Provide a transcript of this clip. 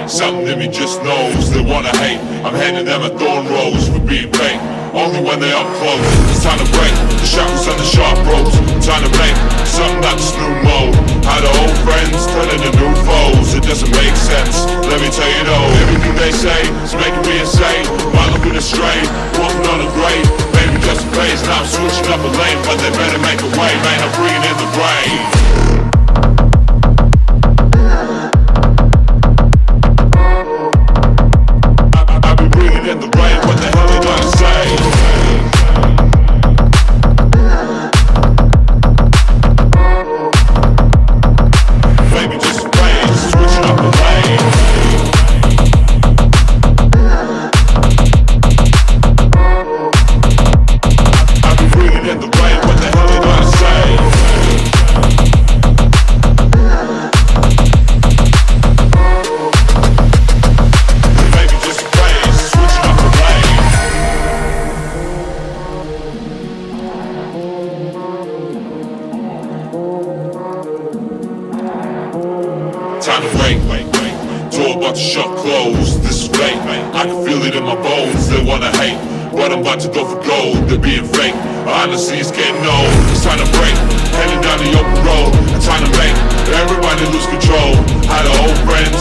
Something in me just knows they wanna hate. I'm handing them a thorn rose for being fake. Only when they up close, it's time to break the shackles and the sharp ropes. Time to make something that's new mode. How the old friends turn into new foes. It doesn't make sense, let me tell you though. Everything they say is making me insane. While looking astray, walking on a grave. Maybe just a phase, now I'm switching up a lane. But they better make a way, man, I'm bringing in the rain. Time to wait, door about to shut close. This is fate, I can feel it in my bones. They wanna hate, but I'm about to go for gold. They're being fake, honestly it's getting old. It's time to break, heading down the open road. It's time to make everybody lose control. How the old friends